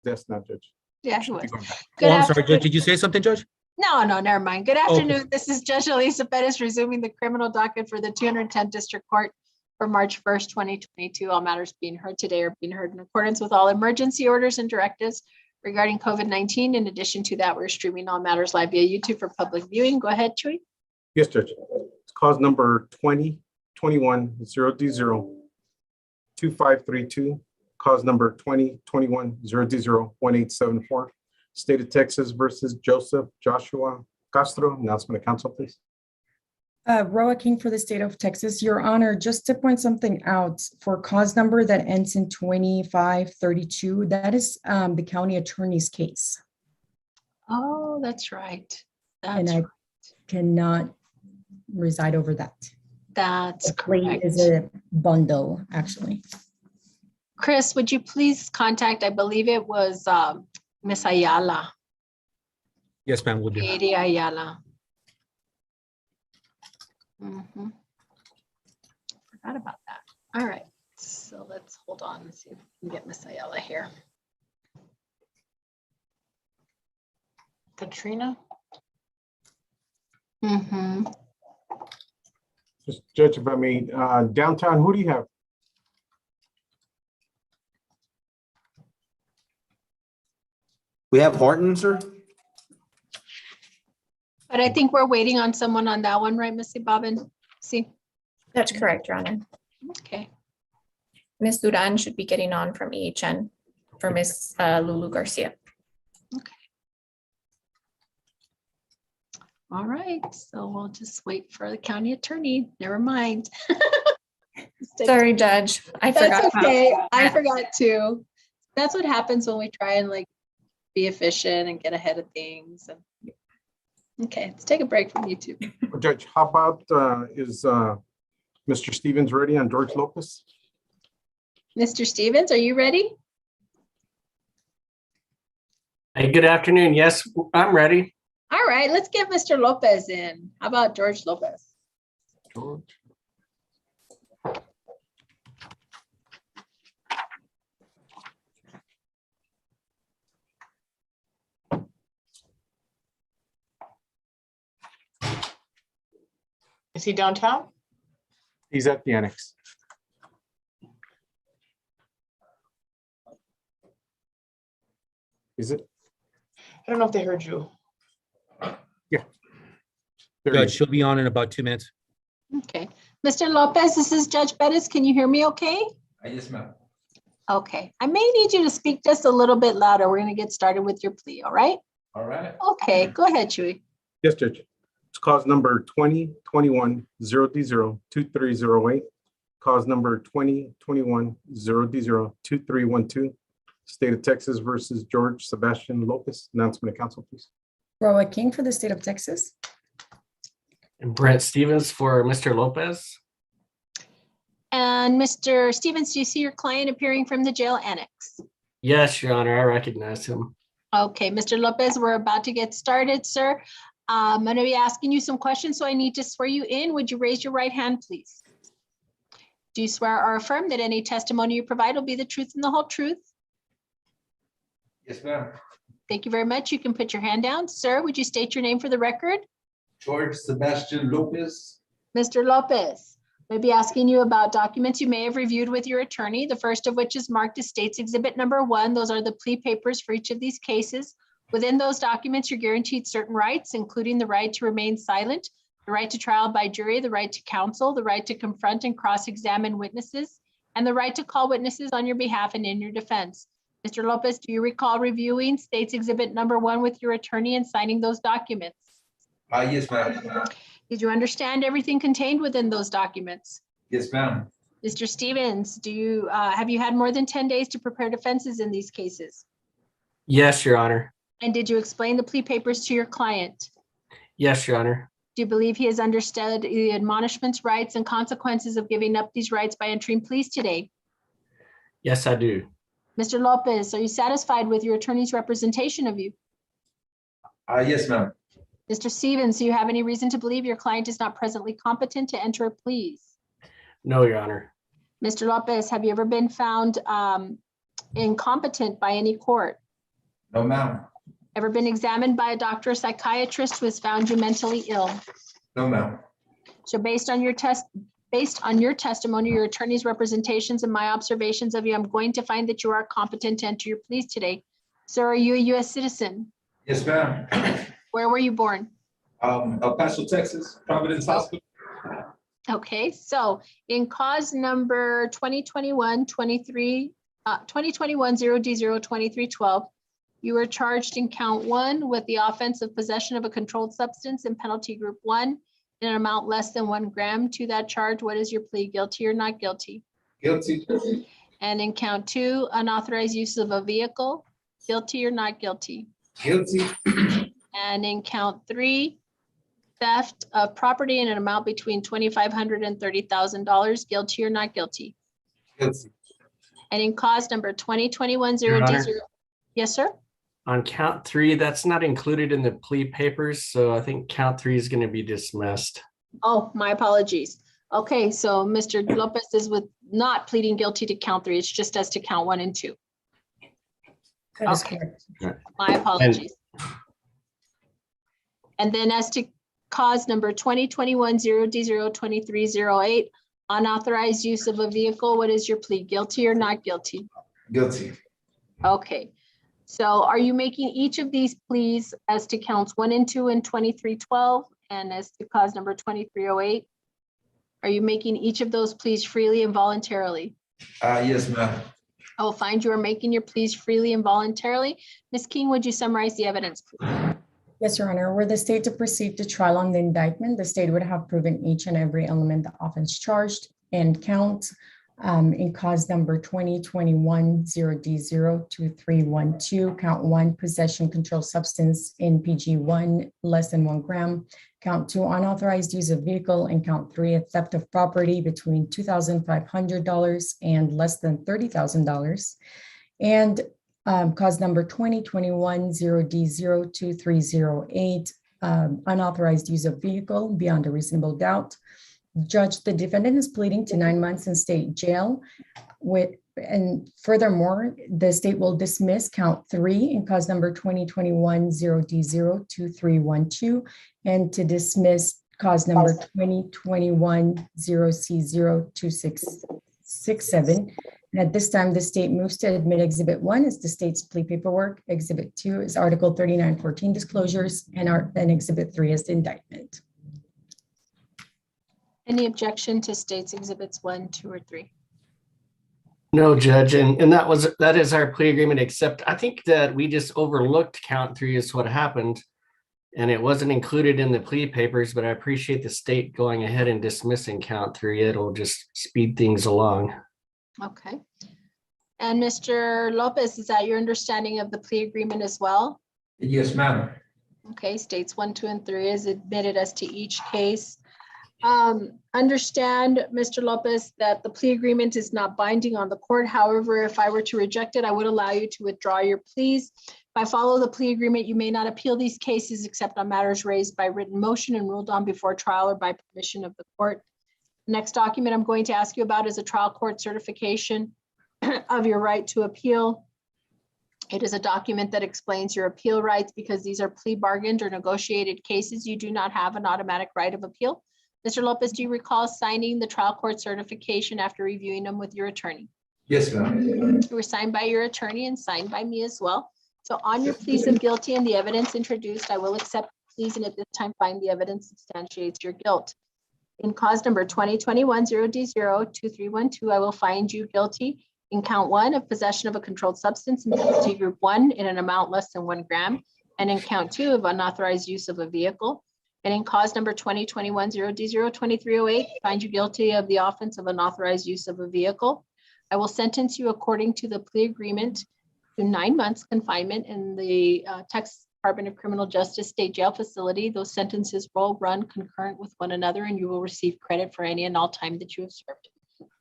desk now, Judge. Yeah, he was. Keep going back. Good I'm sorry, afternoon. Judge. Did you say something, Judge? No, never mind. Good Okay. afternoon. This is Judge Alyssa Perez resuming the criminal docket for the 210th District Court for March 1st, 2022. All matters being heard today are being heard in accordance with all emergency orders and directives regarding COVID-19. In addition to that, we're streaming all matters live via YouTube for public viewing. Go ahead, Chewy. Yes, Judge. It's cause number 2021-0D0-2532. Cause number 2021-0D0-1874. State of Texas versus Joseph Joshua Castro. Announcement of council, please. Roa King for the state of Texas. Your Honor, just to point something out, for cause number that ends in 2532, that is the county attorney's case. Oh, that's right. And That's I cannot reside over that. That's The plea correct. is a bundle, actually. Chris, would you please contact, I believe it was Miss Ayala, Yes, ma'am, we'll do. Katie Ayala. Mhm. Forgot about that. All right, so let's hold on and see if we can get Miss Ayala here. Katrina? Mm-hmm. Just Judge, if I may, downtown, who do you have? We have Horton, sir? But I think we're waiting on someone on that one, right, Missy Bobbin? See, That's correct, Your Honor. okay. Ms. Duran should be getting on from EHN for Ms. Lulu Garcia. All right, so we'll just wait for the county attorney. Never mind. Sorry, Judge. I That's forgot. about okay. I that. forgot too. That's what happens when we try and like be efficient and get ahead of things. And okay, let's take a break from YouTube. Judge, how about is Mr. Stevens ready on George Lopez? Mr. Stevens, are you ready? Hey, good afternoon. Yes, I'm ready. All right, let's get Mr. Lopez in. How about George Lopez? George. Is he downtown? He's at the annex. Is it? I don't know if they heard you. There he Judge, is. she'll be on in about 2 minutes. Okay. Mr. Lopez, this is Judge Bettis. Can you hear me okay? Yes, ma'am. Okay. I may need you to speak just a little bit louder. We're going to get started with your plea, all right? All right. Okay, go ahead, Chewy. Yes, Judge. It's cause number 2021-0D0-2308. Cause number 2021-0D0-2312. State of Texas versus George Sebastian Lopez. Announcement of council, please. Roa King for the state of Texas. And Brent Stevens for Mr. Lopez. And Mr. Stevens, do you see your client appearing from the jail annex? Yes, Your Honor, I recognize him. Okay, Mr. Lopez, we're about to get started, sir. I'm going to be asking you some questions, so I need to swear you in. Would you raise your right hand, please? Do you swear or affirm that any testimony you provide will be the truth and the whole truth? Yes, ma'am. Thank you very much. You can put your hand down. Sir, would you state your name for the record? George Sebastian Lopez. Mr. Lopez, I'll be asking you about documents you may have reviewed with your attorney, the first of which is marked as State's Exhibit Number 1. Those are the plea papers for each of these cases. Within those documents, you're guaranteed certain rights, including the right to remain silent, the right to trial by jury, the right to counsel, the right to confront and cross-examine witnesses, and the right to call witnesses on your behalf and in your defense. Mr. Lopez, do you recall reviewing State's Exhibit Number 1 with your attorney and signing those documents? Yes, ma'am. Did you understand everything contained within those documents? Yes, ma'am. Mr. Stevens, have you had more than 10 days to prepare defenses in these cases? Yes, Your Honor. And did you explain the plea papers to your client? Yes, Your Honor. Do you believe he has understood the admonishments, rights, and consequences of giving up these rights by entering pleas today? Yes, I do. Mr. Lopez, are you satisfied with your attorney's representation of you? Yes, ma'am. Mr. Stevens, do you have any reason to believe your client is not presently competent to enter pleas? No, Your Honor. Mr. Lopez, have you ever been found incompetent by any court? No, ma'am. Ever been examined by a doctor or psychiatrist who has found you mentally ill? No, ma'am. So based on your testimony, your attorney's representations, and my observations of you, I'm going to find that you are competent to enter your pleas today. Sir, are you a U.S. citizen? Yes, ma'am. Where were you born? El Paso, Texas, Providence Hospital. Okay, so in cause number 2021-0D02312, you were charged in count 1 with the offense of possession of a controlled substance in penalty group 1 in an amount less than 1 gram. To that charge, what is your plea, guilty or not guilty? Guilty. And in count 2, unauthorized use of a vehicle, guilty or not guilty? Guilty. And in count 3, theft of property in an amount between $2,500 and $30,000, guilty or not guilty? Guilty. And in cause number 2021-0D0. Your Honor. Yes, sir. On count 3, that's not included in the plea papers, so I think count 3 is going to be dismissed. Oh, my apologies. Okay, so Mr. Lopez is not pleading guilty to count 3. It's just as to count 1 and 2. That is Okay. correct. My apologies. And then as to cause number 2021-0D02308, unauthorized use of a vehicle, what is your plea? Guilty or not guilty? Guilty. Okay, so are you making each of these pleas as to counts 1 and 2 in 2312 and as to cause number 2308? Are you making each of those pleas freely and voluntarily? Yes, ma'am. I will find you are making your pleas freely and voluntarily. Ms. King, would you summarize the evidence, please? Yes, Your Honor. Were the state to proceed to trial on the indictment, the state would have proven each and every element of the offense charged and count in cause number 2021-0D02312, count 1, possession controlled substance in PG1 less than 1 gram, count 2, unauthorized use of vehicle, and count 3, a theft of property between $2,500 and less than $30,000. And cause number 2021-0D02308, unauthorized use of vehicle beyond a reasonable doubt. Judge, the defendant is pleading to 9 months in state jail and furthermore, the state will dismiss count 3 in cause number 2021-0D02312 and to dismiss cause number 2021-0C02667. And at this time, the state moves to admit Exhibit 1 is the state's plea paperwork. Exhibit 2 is Article 3914 disclosures, and Exhibit 3 is the indictment. Any objection to states exhibits 1, 2, or 3? No, Judge, and that is our plea agreement, except I think that we just overlooked count 3 is what happened. And it wasn't included in the plea papers, but I appreciate the state going ahead and dismissing count 3. It'll just speed things along. Okay. And Mr. Lopez, is that your understanding of the plea agreement as well? Yes, ma'am. Okay, states 1, 2, and 3 is admitted as to each case. Understand, Mr. Lopez, that the plea agreement is not binding on the court. However, if I were to reject it, I would allow you to withdraw your pleas. If I follow the plea agreement, you may not appeal these cases except on matters raised by written motion and ruled on before trial or by permission of the court. Next document I'm going to ask you about is a trial court certification of your right to appeal. It is a document that explains your appeal rights. Because these are plea bargained or negotiated cases, you do not have an automatic right of appeal. Mr. Lopez, do you recall signing the trial court certification after reviewing them with your attorney? Yes, ma'am. They were signed by your attorney and signed by me as well. So on your pleas of guilty and the evidence introduced, I will accept pleas and at this time find the evidence substantiates your guilt. In cause number 2021-0D02312, I will find you guilty in count 1 of possession of a controlled substance in penalty group 1 in an amount less than 1 gram, and in count 2 of unauthorized use of a vehicle. And in cause number 2021-0D02308, find you guilty of the offense of unauthorized use of a vehicle. I will sentence you according to the plea agreement to 9 months confinement in the Texas Department of Criminal Justice State Jail Facility. Those sentences will run concurrent with one another and you will receive credit for any and all time that you have served.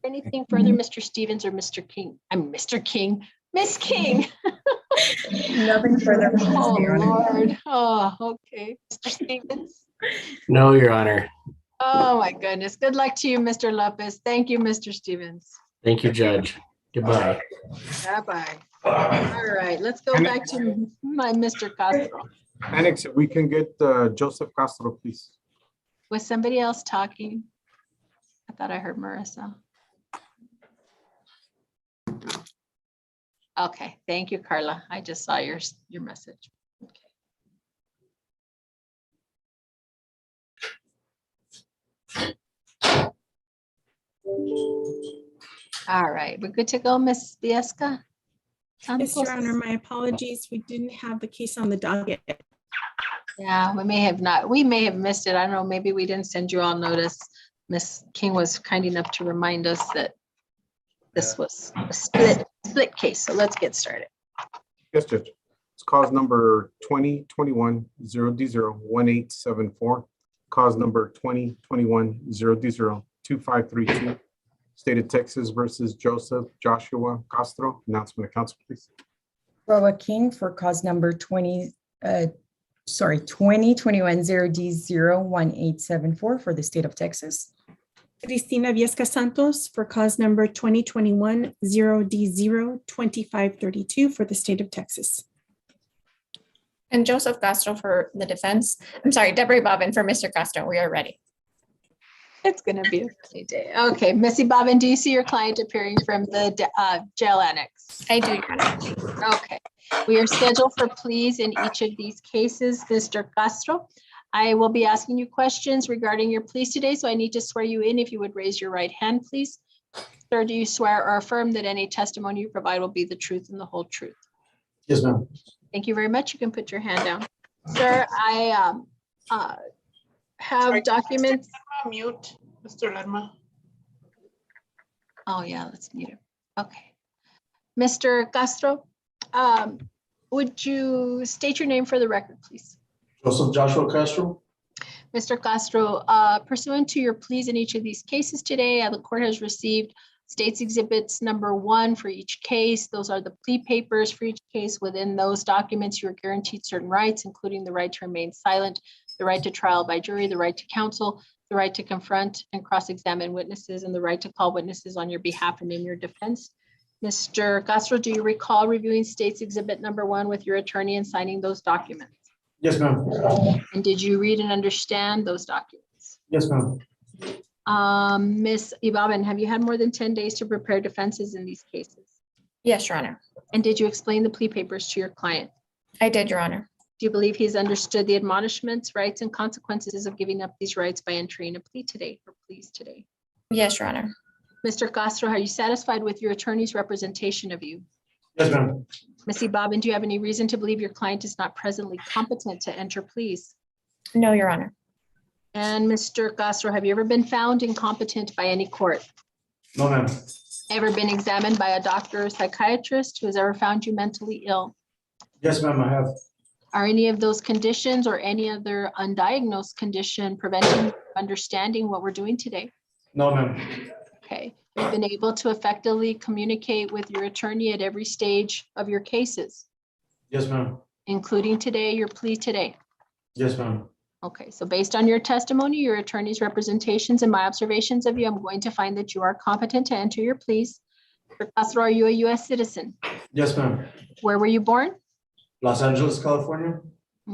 Anything further, Mr. Stevens or Mr. King? I'm Mr. King, Miss King. Nothing further. Oh, Your Honor. Lord. Oh, okay. Mr. Stevens. No, Your Honor. Oh, my goodness. Good luck to you, Mr. Lopez. Thank you, Mr. Stevens. Thank you, Judge. Goodbye. Bye-bye. All right, let's go And- back to my Mr. Castro. Annex, if we can get Joseph Castro, please. Was somebody else talking? I thought I heard Marissa. Okay, thank you, Carla. I just saw your message. Okay. All right, we're good to go, Ms. Biesca? Yes, Your Santos? Honor, my apologies. We didn't have the case on the docket. Yeah, we may have not, we may have missed it. I don't know, maybe we didn't send you all notice. Ms. King was kind enough to remind us that this was a split case, so let's get started. Yes, Judge. It's cause number 2021-0D01874. Cause number 2021-0D02532. State of Texas versus Joseph Joshua Castro. Announcement of council, please. Roa King for cause number 2021-0D01874 for the state of Texas. Cristina Viesca Santos for cause number 2021-0D02532 for the state of Texas. And Joseph Castro for the defense. I'm sorry, Deborah Bobbin for Mr. Castro. We are ready. It's gonna be a funny day. Okay, Missy Bobbin, do you see your client appearing from the jail annex? I do, Your Honor. Okay, we are scheduled for pleas in each of these cases. Mr. Castro, I will be asking you questions regarding your pleas today, so I need to swear you in. If you would raise your right hand, please. Sir, do you swear or affirm that any testimony you provide will be the truth and the whole truth? Yes, ma'am. Thank you very much. You can put your hand down. Sir, I have documents. Mute, Mr. Lerma. Oh, yeah, let's mute him. Okay. Mr. Castro, would you state your name for the record, please? Joseph Joshua Castro. Mr. Castro, pursuant to your pleas in each of these cases today, the court has received State's Exhibits number 1 for each case. Those are the plea papers for each case. Within those documents, you are guaranteed certain rights, including the right to remain silent, the right to trial by jury, the right to counsel, the right to confront and cross-examine witnesses, and the right to call witnesses on your behalf and in your defense. Mr. Castro, do you recall reviewing State's Exhibit number 1 with your attorney and signing those documents? Yes, ma'am. And did you read and understand those documents? Yes, ma'am. Ms. Ibaben, have you had more than 10 days to prepare defenses in these cases? Yes, Your Honor. And did you explain the plea papers to your client? I did, Your Honor. Do you believe he's understood the admonishments, rights, and consequences of giving up these rights by entering a plea today or pleas today? Yes, Your Honor. Mr. Castro, are you satisfied with your attorney's representation of you? Yes, ma'am. Ms. Ibaben, do you have any reason to believe your client is not presently competent to enter pleas? No, Your Honor. And Mr. Castro, have you ever been found incompetent by any court? No, ma'am. Ever been examined by a doctor or psychiatrist who has ever found you mentally ill? Yes, ma'am, I have. Are any of those conditions or any other undiagnosed condition preventing you from understanding what we're doing today? No, ma'am. Okay, you've been able to effectively communicate with your attorney at every stage of your cases, Yes, ma'am. including today, your plea today. Yes, ma'am. Okay, so based on your testimony, your attorney's representations, and my observations of you, I'm going to find that you are competent to enter your pleas. Mr. Castro, are you a U.S. citizen? Yes, ma'am. Where were you born? Los Angeles, California.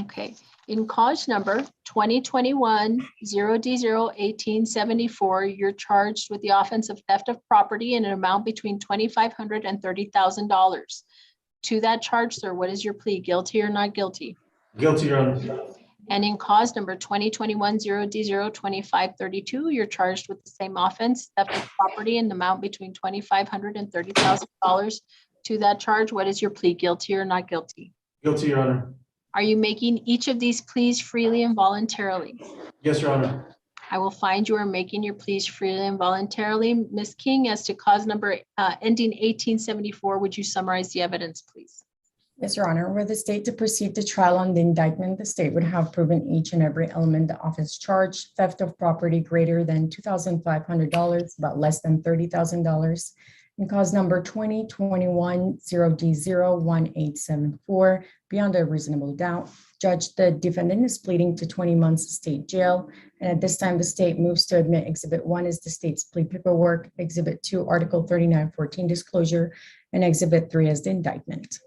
Okay, in cause number 2021-0D01874, you're charged with the offense of theft of property in an amount between $2,500 and $30,000. To that charge, sir, what is your plea? Guilty or not guilty? Guilty, Your Honor. And in cause number 2021-0D02532, you're charged with the same offense, theft of property in an amount between $2,500 and $30,000. To that charge, what is your plea? Guilty or not guilty? Guilty, Your Honor. Are you making each of these pleas freely and voluntarily? Yes, Your Honor. I will find you are making your pleas freely and voluntarily. Ms. King, as to cause number ending 1874, would you summarize the evidence, please? Yes, Your Honor. Were the state to proceed to trial on the indictment, the state would have proven each and every element the offense charged: theft of property greater than $2,500, about less than $30,000. In cause number 2021-0D01874, beyond a reasonable doubt. Judge, the defendant is pleading to 20 months of state jail. And at this time, the state moves to admit Exhibit 1 is the state's plea paperwork, Exhibit 2, Article 3914 disclosure, and Exhibit 3 as the indictment.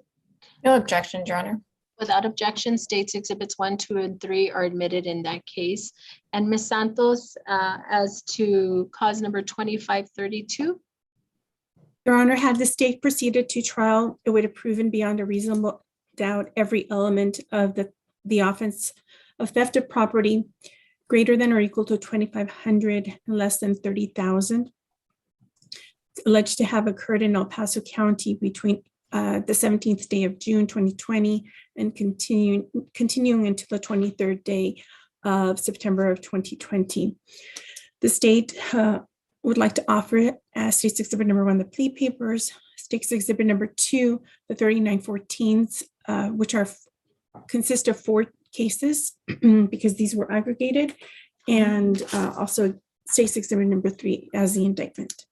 No objections, Your Honor. Without objection, States Exhibits 1, 2, and 3 are admitted in that case. And Ms. Santos, as to cause number 2532, Your Honor, had the state proceeded to trial, it would have proven beyond a reasonable doubt every element of the offense of theft of property greater than or equal to 2,500 and less than 30,000. It's alleged to have occurred in El Paso County between the 17th day of June 2020 and continuing until the 23rd day of September of 2020. The state would like to offer it as State's Exhibit number 1, the plea papers, State's Exhibit number 2, the 3914s, which consist of 4 cases because these were aggregated, and also State's Exhibit number 3 as the indictment.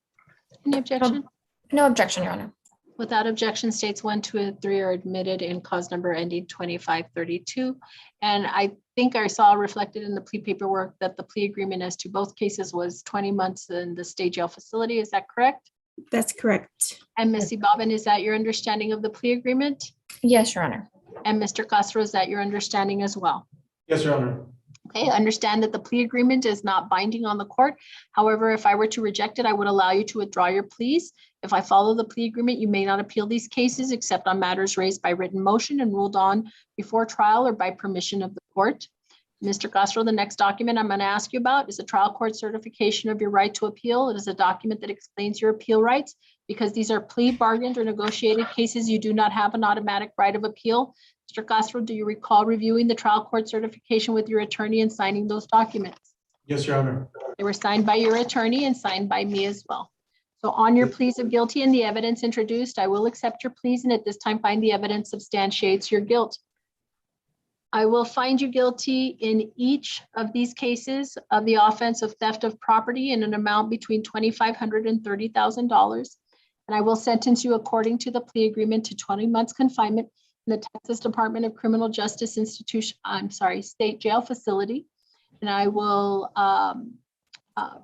any objection? No objection, Your Honor. Without objection, States 1, 2, and 3 are admitted in cause number ending 2532. And I think I saw reflected in the plea paperwork that the plea agreement as to both cases was 20 months in the state jail facility. Is that correct? That's correct. And Ms. Bobbin, is that your understanding of the plea agreement? Yes, Your Honor. And Mr. Castro, is that your understanding as well? Yes, Your Honor. Okay, understand that the plea agreement is not binding on the court. However, if I were to reject it, I would allow you to withdraw your pleas. If I follow the plea agreement, you may not appeal these cases except on matters raised by written motion and ruled on before trial or by permission of the court. Mr. Castro, the next document I'm going to ask you about is a trial court certification of your right to appeal. It is a document that explains your appeal rights. Because these are plea, bargained, or negotiated cases, you do not have an automatic right of appeal. Mr. Castro, do you recall reviewing the trial court certification with your attorney and signing those documents? Yes, Your Honor. They were signed by your attorney and signed by me as well. So on your pleas of guilty and the evidence introduced, I will accept your pleas and at this time find the evidence substantiates your guilt. I will find you guilty in each of these cases of the offense of theft of property in an amount between $2,500 and $30,000. And I will sentence you according to the plea agreement to 20 months confinement in the Texas Department of Criminal Justice State Jail Facility. And I will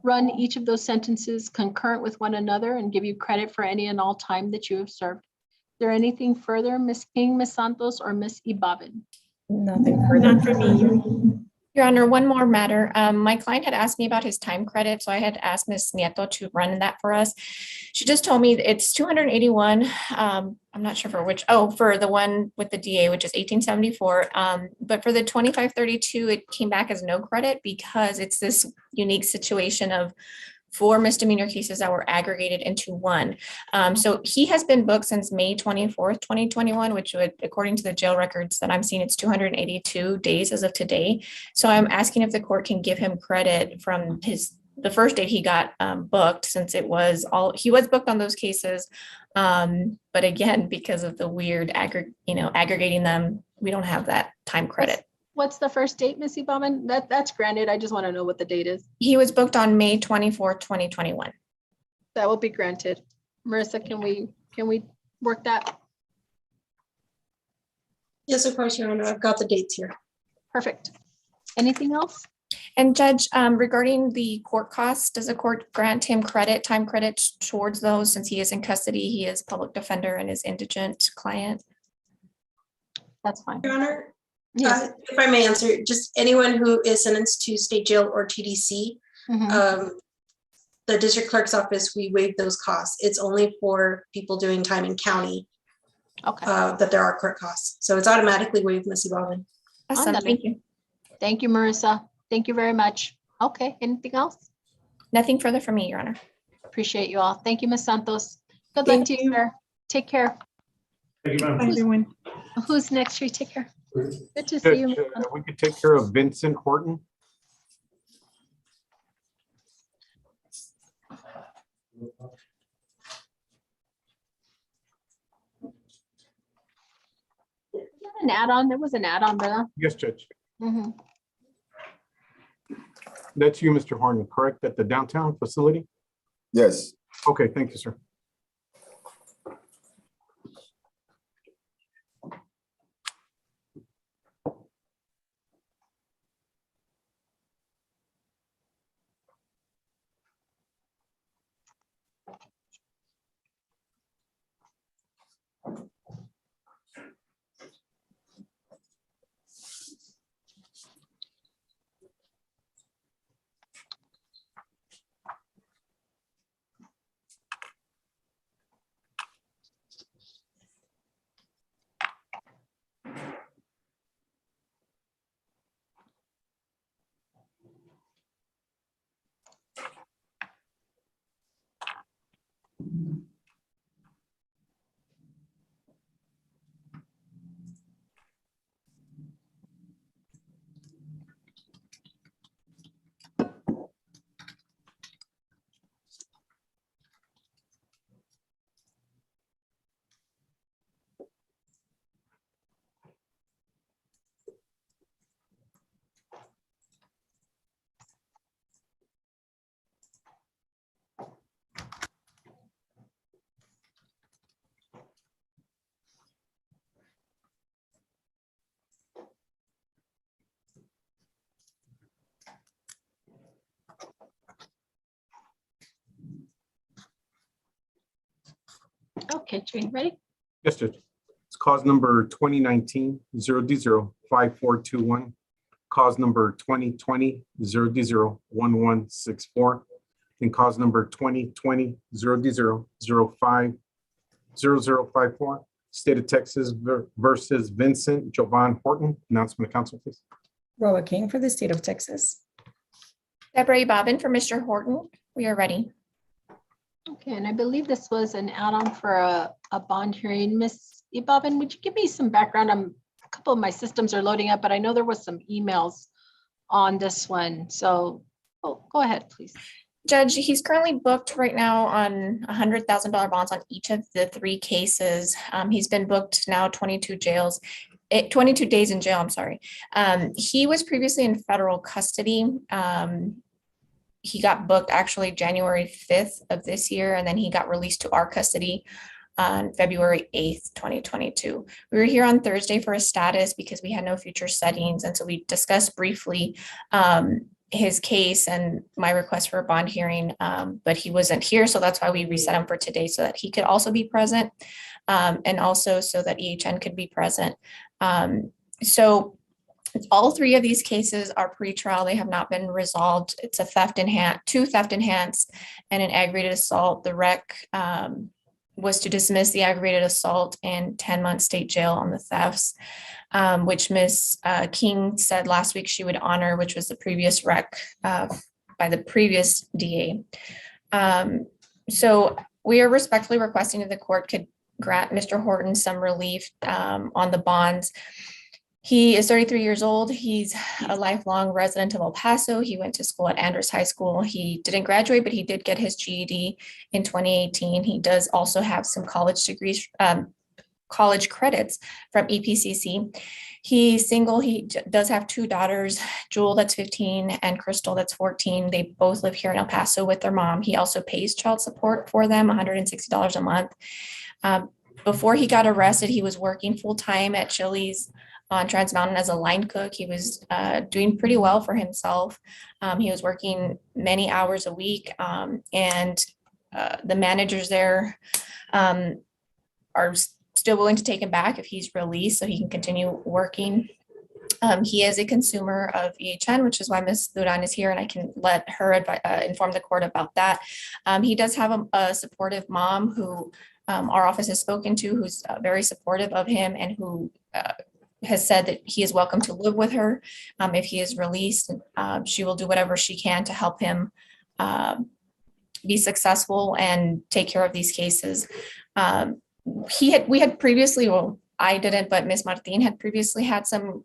run each of those sentences concurrent with one another and give you credit for any and all time that you have served. Is there anything further, Ms. King, Ms. Santos, or Ms. Ibabin? Nothing further. None for me. Your Honor, one more matter. My client had asked me about his time credit, so I had asked Ms. Nieto to run that for us. She just told me it's 281. I'm not sure for which. Oh, for the one with the DA, which is 1874. But for the 2532, it came back as no credit because it's this unique situation of 4 misdemeanor cases that were aggregated into one. So he has been booked since May 24th, 2021, which would, according to the jail records that I'm seeing, it's 282 days as of today. So I'm asking if the court can give him credit from the first date he got booked, since he was booked on those cases. But again, because of the weird aggregating them, we don't have that time credit. What's the first date, Ms. Ibabin? That's granted. I just want to know what the date is. He was booked on May 24th, 2021. That will be granted. Marissa, can we work that? Yes, of course, Your Honor. I've got the dates here. Perfect. Anything else? And Judge, regarding the court costs, does the court grant him time credit towards those since he is in custody, he is public defender and is indigent client? That's fine. Your Honor, Yes. if I may answer, just anyone who is sentenced to state jail or TDC, Mhm. the district clerk's office, we waive those costs. It's only for people doing time in county Okay. that there are court costs. So it's automatically waived, Ms. Ibabin. Awesome, Ándale. thank you. Thank you, Marissa. Thank you very much. Okay, anything else? Nothing further from me, Your Honor. Appreciate you all. Thank you, Ms. Santos. Good luck Thank to you, you. sir. Take care. Thank you, ma'am. Bye, everyone. Who's next? You take care. Good to see you. Judge, Ms. Santos. we could take care of Vincent Horton. An add-on. There was an add-on, brother. Yes, Judge. Mhm. That's you, Mr. Horton, correct? At the downtown facility? Yes, Okay, thank you, sir. Okay, Jane, ready? Yes, Judge. It's cause number 2019-0D05421. Cause number 2020-0D01164. And cause number 2020-0D0050054. State of Texas versus Vincent Jovan Horton. Announcement of council, please. Roa King for the state of Texas. Deborah Bobbin for Mr. Horton. We are ready. Okay, and I believe this was an add-on for a bond hearing. Miss Bobbin, would you give me some background? A couple of my systems are loading up, but I know there was some emails on this one. So go ahead, please. Judge, he's currently booked right now on $100,000 bonds on each of the 3 cases. He's been booked now 22 days in jail, I'm sorry. He was previously in federal custody. He got booked actually January 5th of this year, and then he got released to our custody on February 8th, 2022. We were here on Thursday for a status because we had no future settings. And so we discussed briefly his case and my request for a bond hearing, but he wasn't here. So that's why we reset him for today so that he could also be present, and also so that EHN could be present. So all 3 of these cases are pre-trial. They have not been resolved. It's a theft enhanced, 2 theft enhanced, and an aggravated assault. The rec was to dismiss the aggravated assault and 10-month state jail on the thefts, which Ms. King said last week she would honor, which was the previous rec by the previous DA. So we are respectfully requesting that the court could grant Mr. Horton some relief on the bonds. He is 33 years old. He's a lifelong resident of El Paso. He went to school at Andrews High School. He didn't graduate, but he did get his GED in 2018. He does also have some college degrees, college credits from EPCC. He's single. He does have 2 daughters, Jewel, that's 15, and Crystal, that's 14. They both live here in El Paso with their mom. He also pays child support for them, $160 a month. Before he got arrested, he was working full-time at Chili's on Trans Mountain as a line cook. He was doing pretty well for himself. He was working many hours a week, and the managers there are still willing to take him back if he's released so he can continue working. He is a consumer of EHN, which is why Ms. Duran is here, and I can let her inform the court about that. He does have a supportive mom who our office has spoken to, who's very supportive of him and who has said that he is welcome to live with her if he is released. She will do whatever she can to help him be successful and take care of these cases. We had previously, well, I didn't, but Ms. Martin had previously had some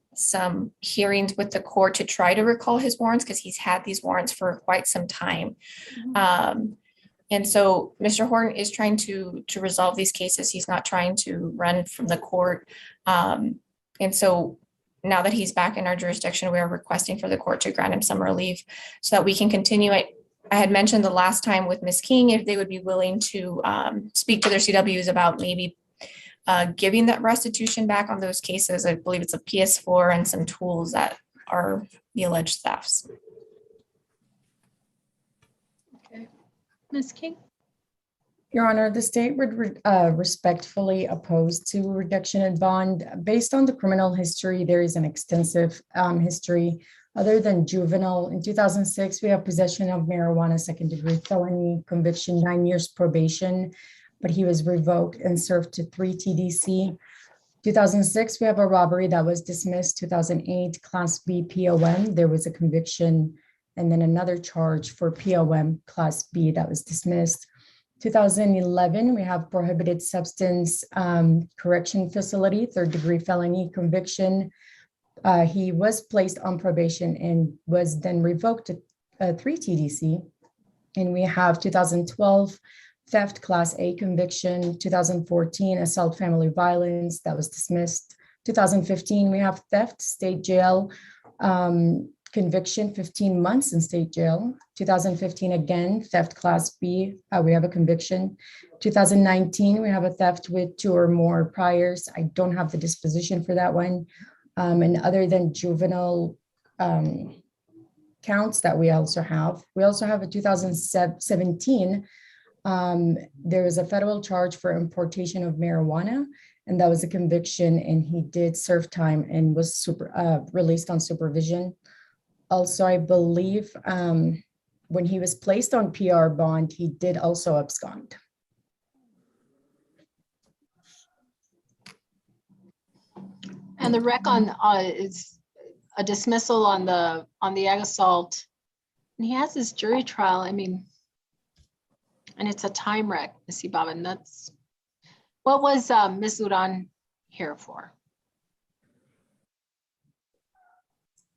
hearings with the court to try to recall his warrants because he's had these warrants for quite some time. And so Mr. Horton is trying to resolve these cases. He's not trying to run from the court. And so now that he's back in our jurisdiction, we are requesting for the court to grant him some relief so that we can continue. I had mentioned the last time with Ms. King, if they would be willing to speak to their CWs about maybe giving that restitution back on those cases. I believe it's a PS4 and some tools that are the alleged thefts. Okay, Ms. King. Your Honor, the state would respectfully oppose to reduction in bond. Based on the criminal history, there is an extensive history. Other than juvenile, in 2006, we have possession of marijuana, second-degree felony, conviction, 9 years probation, but he was revoked and served to 3 TDC. 2006, we have a robbery that was dismissed. 2008, Class B POM, there was a conviction, and then another charge for POM Class B that was dismissed. 2011, we have prohibited substance correction facility, 3rd-degree felony conviction. He was placed on probation and was then revoked to 3 TDC. And we have 2012 theft Class A conviction, 2014 assault family violence that was dismissed. 2015, we have theft state jail conviction, 15 months in state jail. 2015, again, theft Class B, we have a conviction. 2019, we have a theft with 2 or more priors. I don't have the disposition for that one. And other than juvenile counts that we also have a 2017 There was a federal charge for importation of marijuana, and that was a conviction, and he did serve time and was released on supervision. Also, I believe when he was placed on PR bond, he did also abscond. And the rec on is a dismissal on the ag assault. And he has his jury trial. I mean, and it's a time wreck, Ms. Ibaban. That's what was Ms. Duran here for?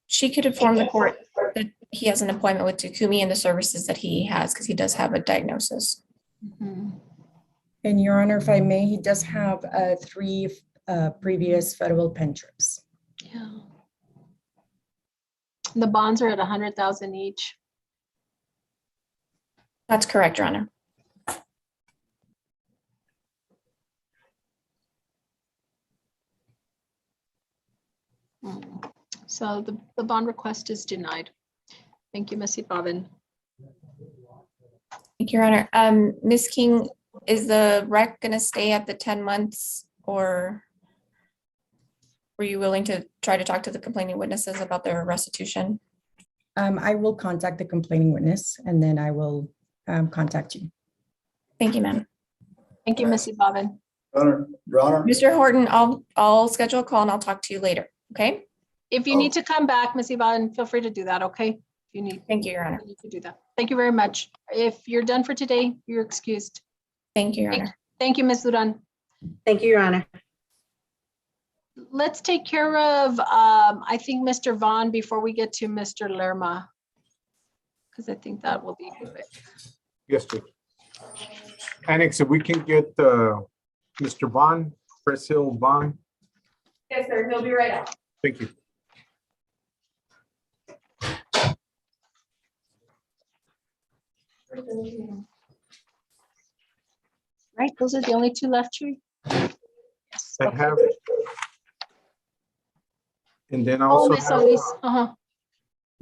She could inform the court that he has an appointment with Takumi and the services that he has, because he does have a diagnosis. Mhm. And Your Honor, if I may, he does have 3 previous federal pen trips. Yeah. The bonds are at 100,000 each. That's correct, Your Honor. So the bond request is denied. Thank you, Ms. Ibaban. Thank you, Your Honor. Ms. King, is the rec going to stay at the 10 months, or were you willing to try to talk to the complaining witnesses about their restitution? I will contact the complaining witness, and then I will contact you. Thank you, ma'am. Thank you, Ms. Ibaban. Your Honor. Mr. Horton, I'll schedule a call and I'll talk to you later, okay? If you need to come back, Ms. Ibaban, feel free to do that, okay? If you need. Thank you, Your Honor. You need to do that. Thank you very much. If you're done for today, you're excused. Thank you, Your Honor. Thank you, Ms. Duran. Thank you, Your Honor. Let's take care of, I think, Mr. Vaughn before we get to Mr. Lerma, because I think that will be quick. Yes, Judge. Annex, if we can get Mr. Vaughn, Perez Vaughn. Yes, sir. He'll be right out. Thank you. Right, those are the only 2 left, Sheree? Yes. I Okay. have. And then I Oh, also Ms. have Solis,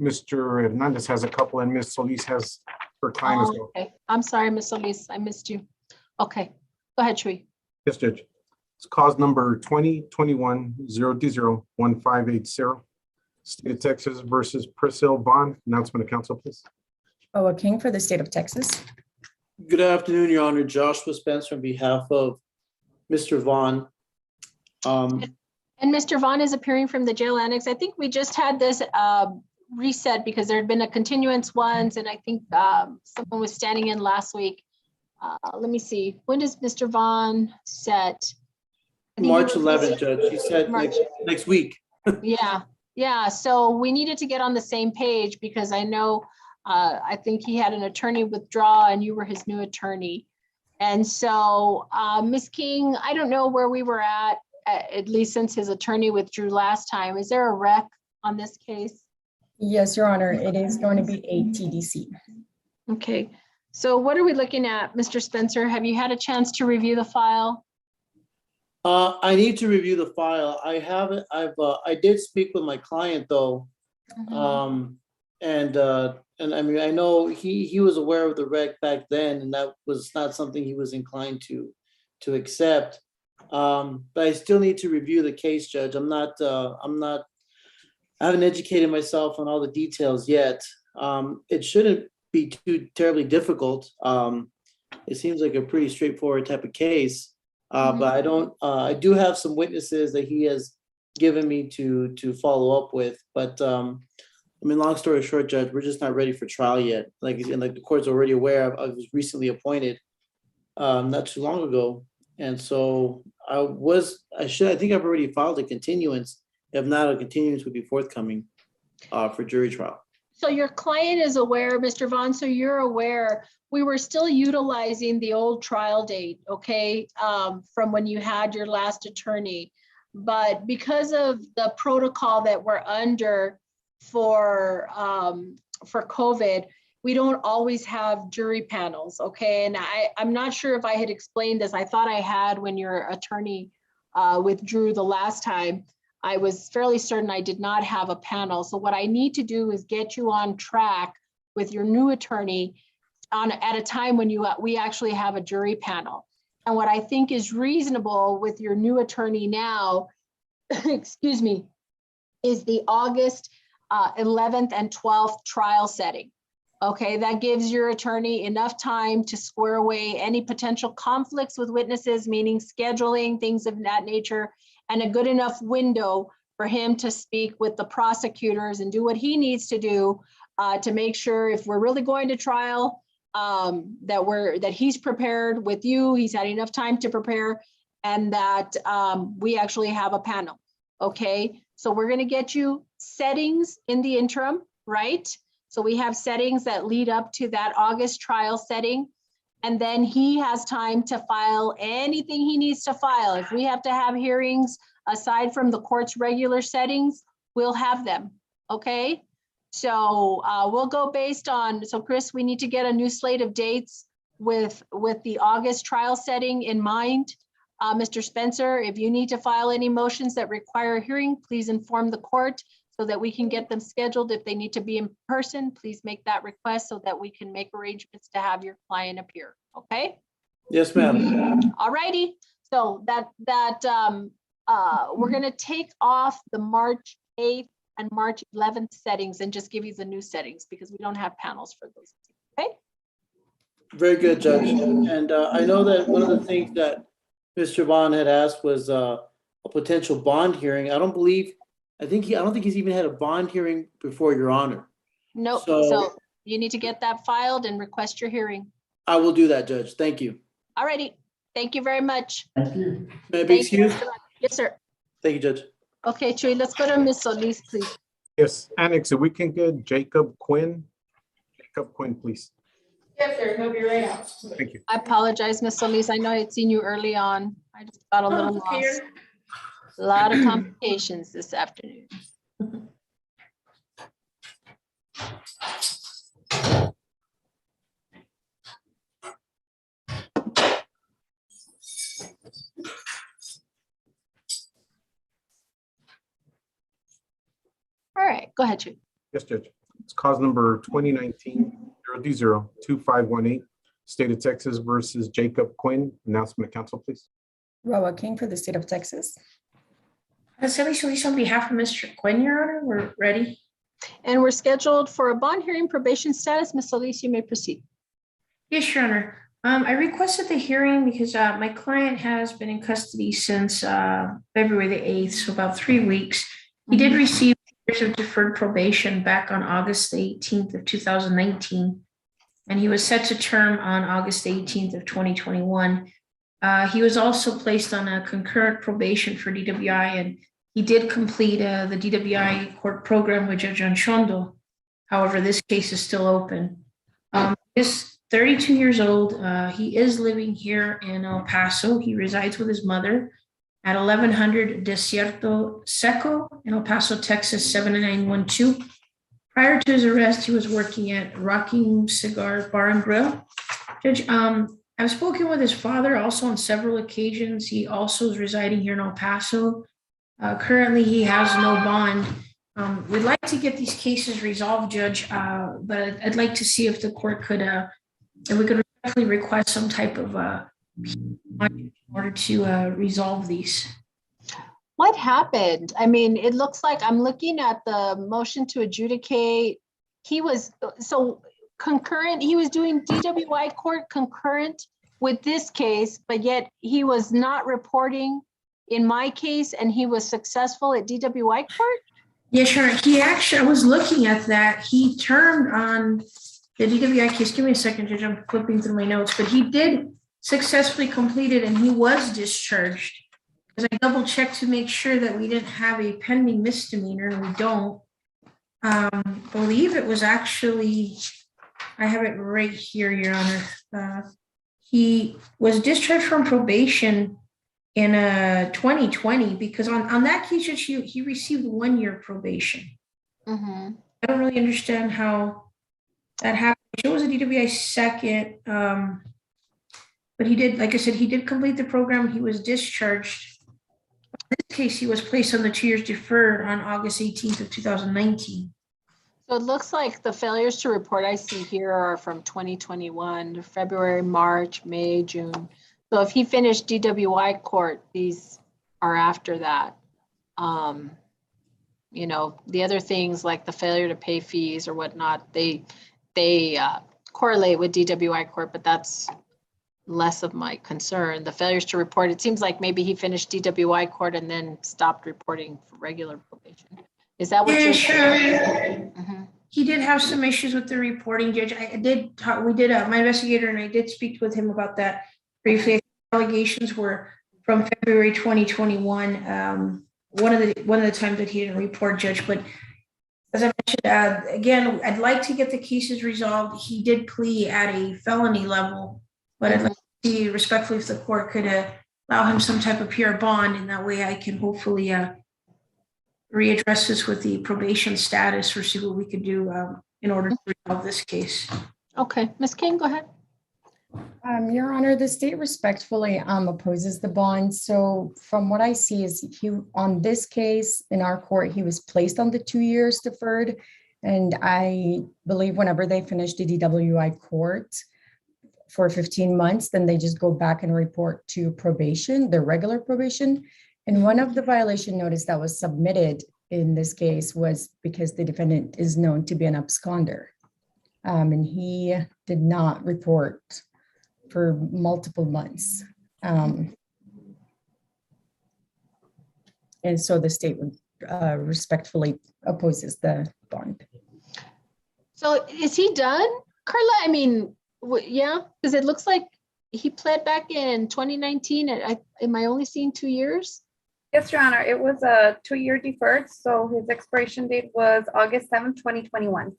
Mr. Hernandez has a couple, and Ms. Solis has her time as well. Okay, I'm sorry, Ms. Solis, I missed you. Okay, go ahead, Sheree. Yes, Judge. It's cause number 2021-0D01580. State of Texas versus Perez Vaughn. Announcement of council, please. Oh, King for the state of Texas. Good afternoon, Your Honor. Joshua Spencer on behalf of Mr. Vaughn. And Mr. Vaughn is appearing from the jail annex. I think we just had this reset because there had been a continuance once, and I think someone was standing in last week. Let me see, when does Mr. Vaughn set? I think he March was- 11th, Judge. He said March. next week. Yeah, so we needed to get on the same page because I know, I think he had an attorney withdraw and you were his new attorney. And so, Ms. King, I don't know where we were at least since his attorney withdrew last time. Is there a rec on this case? Yes, Your Honor, it is going to be a TDC. Okay, so what are we looking at, Mr. Spencer? Have you had a chance to review the file? I need to review the file. I haven't, I did speak with my client though. And I mean, I know he was aware of the rec back then, and that was not something he was inclined to accept. But I still need to review the case, Judge. I haven't educated myself on all the details yet. It shouldn't be too terribly difficult. It seems like a pretty straightforward type of case. But I do have some witnesses that he has given me to follow up with. But I mean, long story short, Judge, we're just not ready for trial yet. Like the court's already aware, I was recently appointed not too long ago. And so I think I've already filed a continuance. If not, a continuance would be forthcoming for jury trial. So your client is aware, Mr. Vaughn, so you're aware, we were still utilizing the old trial date, okay, from when you had your last attorney. But because of the protocol that we're under for COVID, we don't always have jury panels, okay? And I'm not sure if I had explained this. I thought I had when your attorney withdrew the last time. I was fairly certain I did not have a panel. So what I need to do is get you on track with your new attorney at a time when we actually have a jury panel. And what I think is reasonable with your new attorney now, excuse me, is the August 11th and 12th trial setting. Okay, that gives your attorney enough time to square away any potential conflicts with witnesses, meaning scheduling, things of that nature, and a good enough window for him to speak with the prosecutors and do what he needs to do to make sure if we're really going to trial, that he's prepared with you, he's had enough time to prepare, and that we actually have a panel. Okay, so we're going to get you settings in the interim, right? So we have settings that lead up to that August trial setting. And then he has time to file anything he needs to file. If we have to have hearings aside from the court's regular settings, we'll have them, okay? So we'll go based on, so Chris, we need to get a new slate of dates with the August trial setting in mind. Mr. Spencer, if you need to file any motions that require a hearing, please inform the court so that we can get them scheduled. If they need to be in person, please make that request so that we can make arrangements to have your client appear, okay? Yes, ma'am. All righty, so we're gonna take off the March 8th and March 11th settings and just give you the new settings because we don't have panels for those, okay? Very good, Judge. And I know that one of the things that Mr. Vaughn had asked was a potential bond hearing. I don't think he's even had a bond hearing before, Your Honor. Nope, So- so you need to get that filed and request your hearing. I will do that, Judge. Thank you. All righty, thank you very much. Thank you. May I be Thank you. excused? Yes, sir. Thank you, Judge. Okay, Chuy, let's go to Ms. Solis, please. Yes, Annex, if we can get Jacob Quinn. Jacob Quinn, please. Yes, sir. He'll be right out. Thank you. I apologize, Ms. Solis. I know I had seen you early on. I just got a little lost. A lot of complications this afternoon. All right, go ahead, Chuy. Yes, Judge. It's cause number 2019-0D02518, State of Texas versus Jacob Quinn. Announcement, council, please. Roa King for the state of Texas. Sally Solis on behalf of Mr. Quinn, Your Honor, we're ready. And we're scheduled for a bond hearing probation status. Ms. Solis, you may proceed. Yes, Your Honor. I requested the hearing because my client has been in custody since February the 8th, so about 3 weeks. He did receive years of deferred probation back on August the 18th of 2019, and he was set to term on August 18th of 2021. He was also placed on a concurrent probation for DWI, and he did complete the DWI court program with Judge Anchondo. However, this case is still open. He's 32 years old. He is living here in El Paso. He resides with his mother at 1100 Desierto Seco in El Paso, Texas, 79912. Prior to his arrest, he was working at Rocking Cigar Bar and Grill. Judge, I've spoken with his father also on several occasions. He also is residing here in El Paso. Currently, he has no bond. We'd like to get these cases resolved, Judge, but I'd like to see if the court could, if we could definitely request some type of in order to resolve these. What happened? I mean, it looks like I'm looking at the motion to adjudicate. He was so concurrent. He was doing DWI court concurrent with this case, but yet he was not reporting in my case, and he was successful at DWI court. Yeah, sure. He actually, I was looking at that. He termed on the DWI case. Give me a second, Judge. I'm flipping through my notes, but he did successfully complete it, and he was discharged. Because I double checked to make sure that we didn't have a pending misdemeanor, and we don't. Believe it was actually, I have it right here, Your Honor. He was discharged from probation in 2020 because on that case, he received 1 year probation. Mm-hmm. I don't really understand how that happened. It was a DWI second, but he did, like I said, he did complete the program. He was discharged. In this case, he was placed on the 2 years deferred on August 18th of 2019. So it looks like the failures to report I see here are from 2021, February, March, May, June. So if he finished DWI court, these are after that. You know, the other things like the failure to pay fees or whatnot, they correlate with DWI court, but that's less of my concern. The failures to report, it seems like maybe he finished DWI court and then stopped reporting for regular probation. Is that what Yeah, you're sure. Mhm. He did have some issues with the reporting, Judge. I did talk, my investigator and I did speak with him about that briefly. Allegations were from February 2021. One of the times that he didn't report, Judge, but as I mentioned, again, I'd like to get the cases resolved. He did plea at a felony level, but I'd like to see respectfully if the court could allow him some type of pure bond, and that way I can hopefully readdress this with the probation status or see what we could do in order to resolve this case. Okay, Ms. King, go ahead. Your Honor, the state respectfully opposes the bond. So from what I see is on this case in our court, he was placed on the 2 years deferred. And I believe whenever they finish the DWI court for 15 months, then they just go back and report to probation, their regular probation. And one of the violation notice that was submitted in this case was because the defendant is known to be an absconder. And he did not report for multiple months. And so the state respectfully opposes the bond. So is he done, Carla? I mean, yeah, because it looks like he pled back in 2019. Am I only seeing 2 years? Yes, Your Honor, it was a 2-year deferred, so his expiration date was August 7th, 2021.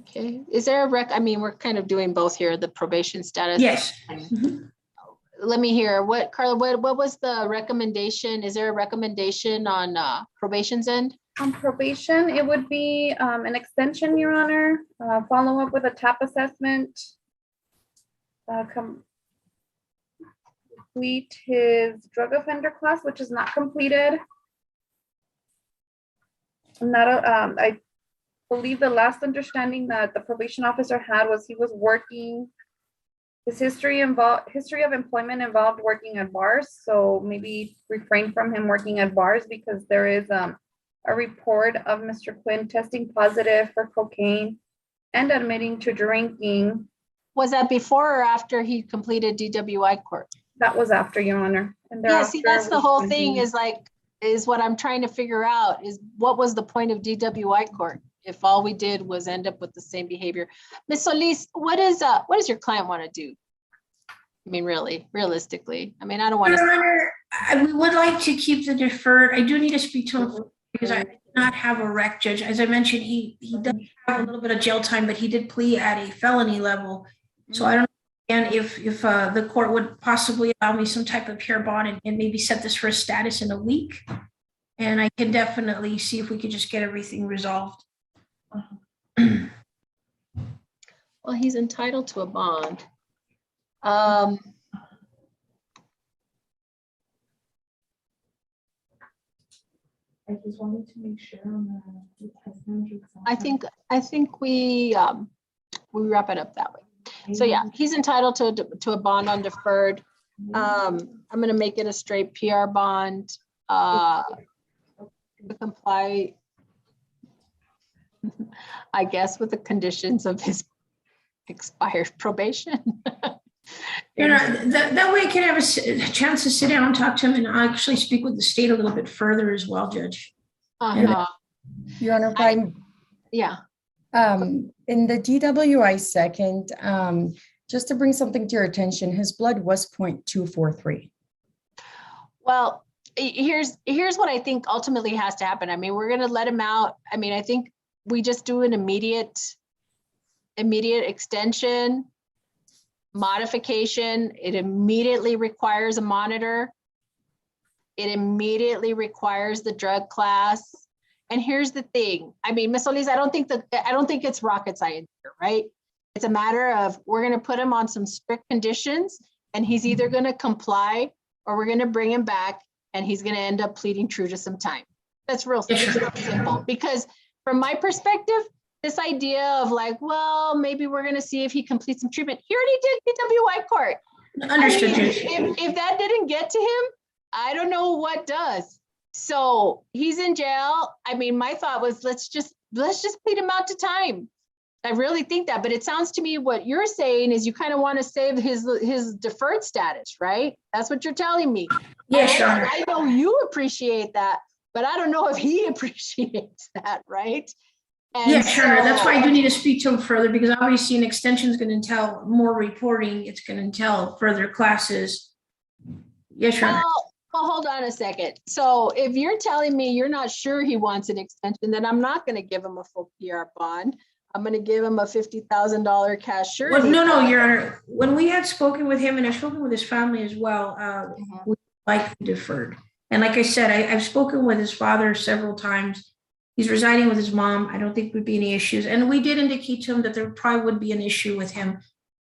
Okay, is there a I mean, we're kind of doing both here, the probation status. Yes. Let me hear, Carla, what was the recommendation? Is there a recommendation on probation's end? On probation, it would be an extension, Your Honor, follow up with a TAP assessment, complete his drug offender class, which is not completed. I believe the last understanding that the probation officer had was he was working, his history of employment involved working at bars, so maybe refrain from him working at bars because there is a report of Mr. Quinn testing positive for cocaine and admitting to drinking. Was that before or after he completed DWI court? That was after, Your Honor. And Yeah, see, that's the whole was thing is what I'm trying to figure out is what was the point of DWI court if all we did was end up with the same behavior? Ms. Solis, what does your client want to do? I mean, really, realistically, I mean, I don't want Your to. Honor, we would like to keep the deferred. I do need to speak to him because I did not have a rec, Judge. As I mentioned, he does have a little bit of jail time, but he did plea at a felony level. So I don't know again, if the court would possibly allow me some type of pure bond and maybe set this for a status in a week. And I can definitely see if we could just get everything resolved. Well, he's entitled to a bond. I just wanted to make sure on the test manager. I think we wrap it up that way. So yeah, he's entitled to a bond on deferred. I'm going to make it a straight PR bond to comply, I guess, with the conditions of his expired probation. You know, that way I can have a chance to sit down and talk to him and actually speak with the state a little bit further as well, Judge. Your Honor, yeah. In the DWI second, just to bring something to your attention, his blood was 0.243. Well, here's what I think ultimately has to happen. I mean, we're going to let him out. I mean, I think we just do an immediate extension, modification. It immediately requires a monitor. It immediately requires the drug class. And here's the thing. I mean, Ms. Solis, I don't think it's rocket science here, right? It's a matter of we're going to put him on some strict conditions and he's either going to comply or we're going to bring him back and he's going to end up pleading true to some time. That's real Yes, sure. simple, because from my perspective, this idea of like, well, maybe we're gonna see if he completes some treatment. He already did DWI court. Understood, I mean, Judge. if that didn't get to him, I don't know what does. So he's in jail. I mean, my thought was, let's just plead him out to time. I really think that, but it sounds to me what you're saying is you kind of want to save his deferred status, right? That's what you're telling me. Yes, Your And Honor. I know you appreciate that, but I don't know if he appreciates that, right? And Yeah, sure. That's why I do so- need to speak to him further, because obviously an extension is going to entail more reporting. It's going to entail further classes. Yes, Your Honor. Well, hold on a second. So if you're telling me you're not sure he wants an extension, then I'm not going to give him a full PR bond. I'm going to give him a $50,000 cash surety. Well, no, Your Honor. When we had spoken with him, and I've spoken with his family as well, we like deferred. And like I said, I've spoken with his father several times. He's residing with his mom. I don't think would be any issues. And we did indicate to him that there probably would be an issue with him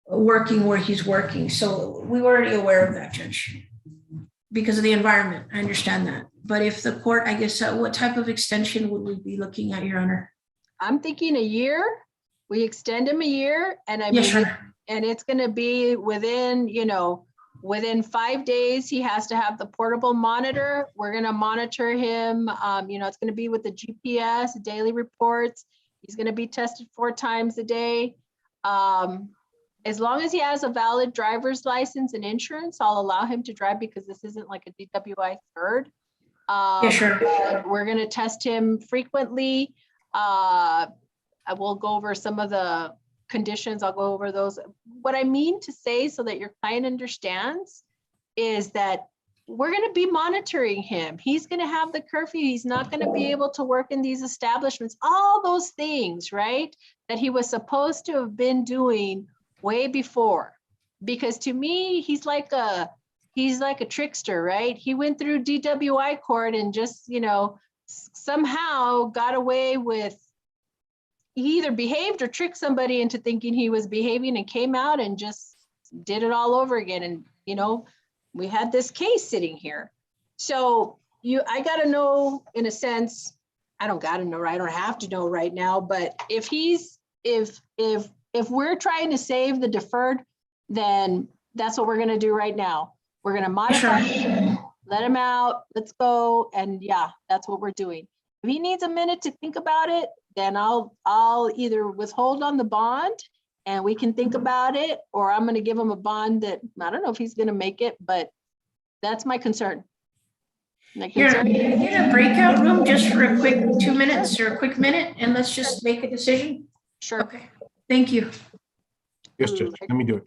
working where he's working. So we were already aware of that, Judge, because of the environment. I understand that. But if the court, I guess, what type of extension would we be looking at, Your Honor? I'm thinking a year. We extend him a year, and I Yes, mean, Your Honor. and it's going to be within, within 5 days, he has to have the portable monitor. We're going to monitor him. It's going to be with the GPS, daily reports. He's going to be tested 4 times a day. As long as he has a valid driver's license and insurance, I'll allow him to drive, because this isn't like a DWI third. Yeah, sure. We're going to test him frequently. I will go over some of the conditions. I'll go over those. What I mean to say, so that your client understands, is that we're going to be monitoring him. He's going to have the curfew. He's not going to be able to work in these establishments. All those things, right, that he was supposed to have been doing way before. Because to me, he's like a trickster, right? He went through DWI court and just, somehow got away with, he either behaved or tricked somebody into thinking he was behaving, and came out and just did it all over again. And, we had this case sitting here. So I got to know, in a sense, I don't got to know, I don't have to know right now, but if we're trying to save the deferred, then that's what we're going to do right now. We're going to modify him, let him out, let's go. And yeah, that's what we're doing. If he needs a minute to think about it, then I'll either withhold on the bond and we can think about it, or I'm going to give him a bond that I don't know if he's going to make it, but that's my concern. You're in a breakout room just for a quick 2 minutes or a quick minute, and let's just make a decision. Sure. Okay. Thank you. Yes, Judge. Let me do it.